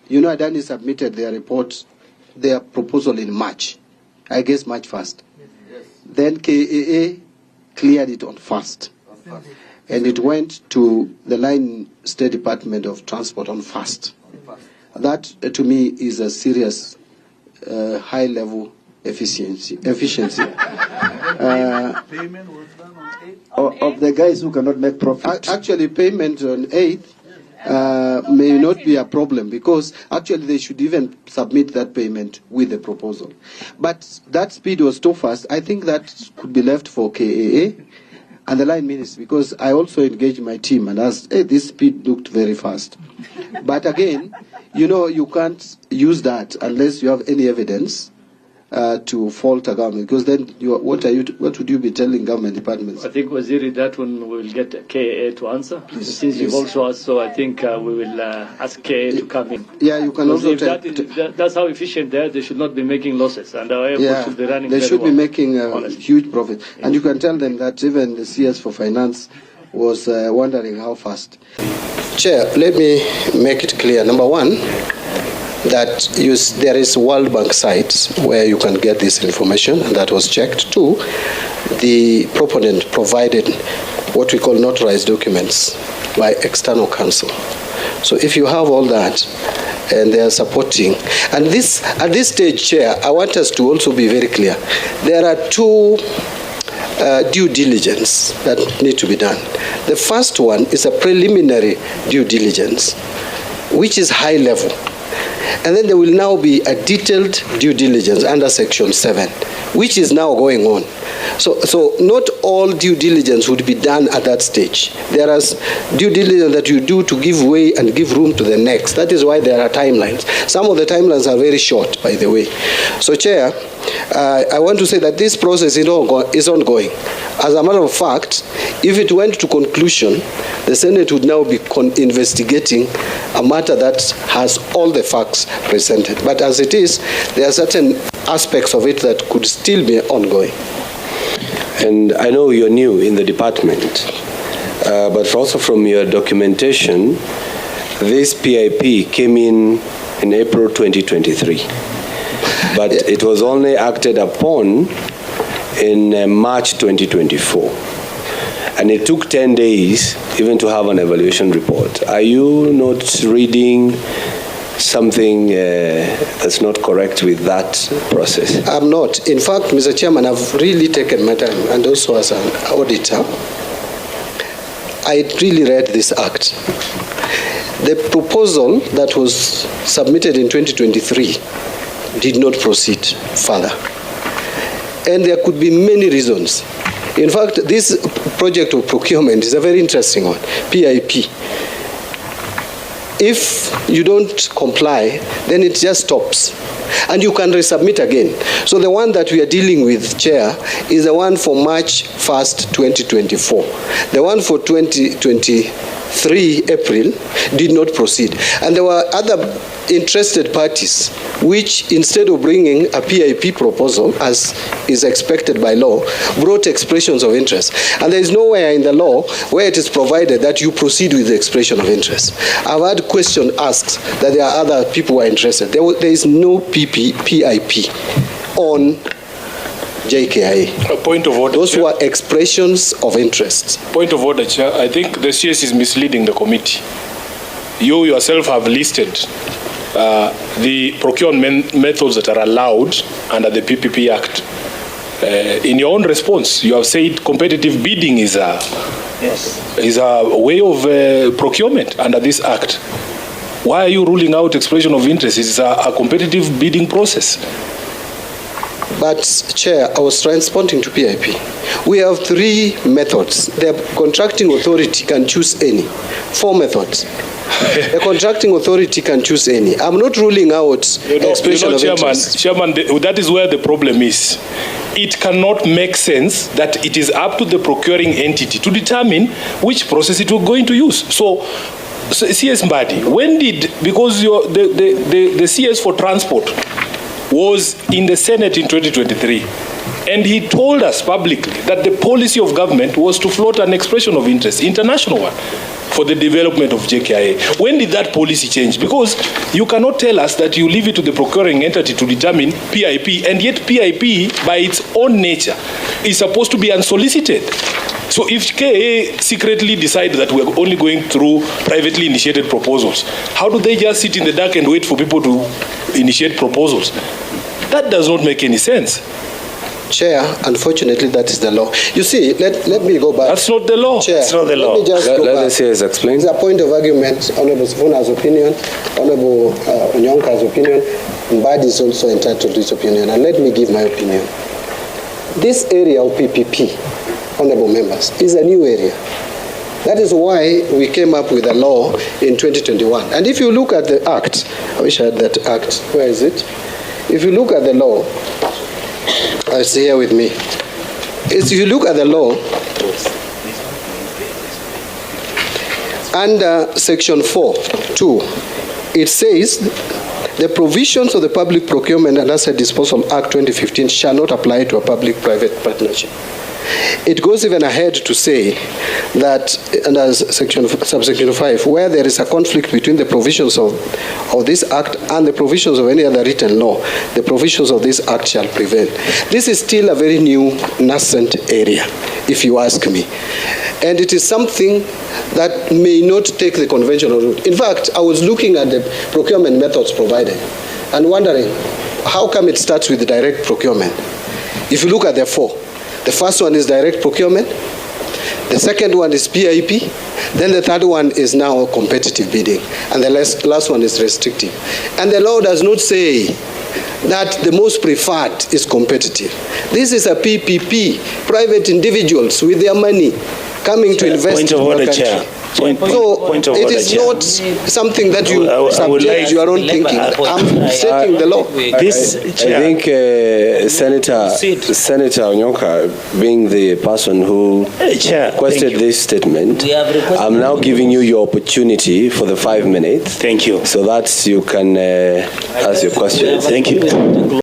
you know, Adani submitted their report, their proposal in March. I guess March 1st. Yes. Then KAA cleared it on 1st. And it went to the Line State Department of Transport on 1st. That, to me, is a serious high-level efficiency. Payment was done on 8th? Of the guys who cannot make profit. Actually, payment on 8th may not be a problem, because actually they should even submit that payment with the proposal. But that speed was too fast. I think that could be left for KAA and the line ministry, because I also engaged my team and asked, hey, this speed looked very fast. But again, you know, you can't use that unless you have any evidence to fault a government, because then what would you be telling government departments? I think, Waziri, that one we will get KAA to answer. Please, since you've also asked, so I think we will ask KAA to come in. Yeah, you can also tell. That's how efficient they are. They should not be making losses, and our airport should be running they very should well, be making a huge profit. And you can tell them that even the CS for Finance was wondering how fast. Chair, let me make it clear. Number one, that there is World Bank sites where you can get this information, and that was checked. Two, the proponent provided what we call notarized documents by external counsel. So if you have all that, and they are supporting, and this at this stage, Chair, I want us to also be very clear. There are two due diligence that need to be done. The first one is a preliminary due diligence, which is high level. And then there will now be a detailed due diligence under Section 7, which is now going on. So not all due diligence would be done at that stage. There is due diligence that you do to give way and give room to the next. That is why there are timelines. Some of the timelines are very short, by the way. So, Chair, I want to say that this process is ongoing. As a matter of fact, if it went to conclusion, the Senate would now be investigating a matter that has all the facts presented. But as it is, there are certain aspects of it that could still be ongoing. And I know you're new in the department, but also from your documentation, this PIP came in April 2023. But it was only acted upon in March 2024. And it took 10 days even to have an evaluation report. Are you not reading something that's not correct with that process? I'm not. In fact, Mr. Chairman, I've really taken my time, and also as an auditor, I really read this act. The proposal that was submitted in 2023 did not proceed further. And there could be many reasons. In fact, this project of procurement is a very interesting one, PIP. If you don't comply, then it just stops. And you can resubmit again. So the one that we are dealing with, Chair, is the one for March 1st, 2024. The one for 2023, April, did not proceed. And there were other interested parties which, instead of bringing a PIP proposal, as is expected by law, brought expressions of interest. And there is nowhere in the law where it is provided that you proceed with the expression of interest. I've had questions asked that there are other people who are interested. There is no PIP on JKIA. A point of order, Those Chair. were expressions of interest. Point of order, Chair. I think the CS is misleading the committee. You yourself have listed the procurement methods that are allowed under the PPP Act. In your own response, you have said competitive bidding is a way of procurement under this Act. Why are you ruling out expression of interest? It's a competitive bidding process. But, Chair, I was responding to PIP. We have three methods. The contracting authority can choose any. 4 methods. The contracting authority can choose any. I'm not ruling out expression of interest. Chairman, that is where the problem is. It cannot make sense that it is up to the procuring entity to determine which process it will going to use. So CS Mbadi, when did, because the CS for transport was in the Senate in 2023, and he told us publicly that the policy of government was to float an expression of interest, international one, for the development of JKIA. When did that policy change? Because you cannot tell us that you leave it to the procuring entity to determine PIP, and yet PIP, by its own nature, is supposed to be unsolicited. So if KA secretly decide that we're only going through privately initiated proposals, how do they just sit in the dark and wait for people to initiate proposals? That does not make any sense. Chair, unfortunately, that is the law. You see, let me go back. That's not the law. Chair, it's not the law. Let me just go let back. us hear his explain. It's a point of argument. Honorable Sifuna's opinion, Honorable Onyonka's opinion, Mbadi is also entitled to his opinion. And let me give my opinion. This area of PPP, honorable members, is a new area. That is why we came up with a law in 2021. And if you look at the act, I wish I had that act. Where is it? If you look at the law, it's here with me. If you look at the law, under section 4(2), it says the provisions of the Public Procurement and Asset Disposal Act 2015 shall not apply to a public-private partnership. It goes even ahead to say that under subsection 5, where there is a conflict between the provisions of this act and the provisions of any other written law, the provisions of this act shall prevail. This is still a very new, nascent area, if you ask me. And it is something that may not take the conventional route. In fact, I was looking at the procurement methods provided and wondering, how come it starts with direct procurement? If you look at the four, the first one is direct procurement, the second one is PIP, then the third one is now competitive bidding, and the last one is restrictive. And the law does not say that the most preferred is competitive. This is a PPP, private individuals with their money coming to invest point of in order, the country. Chair. So it is not something that you subject your own thinking. I'm setting the law. I think Senator Onyonka, being the person who requested this statement, I'm now giving you your opportunity for the 5 minutes. Thank you. So that you can ask your question. Thank you.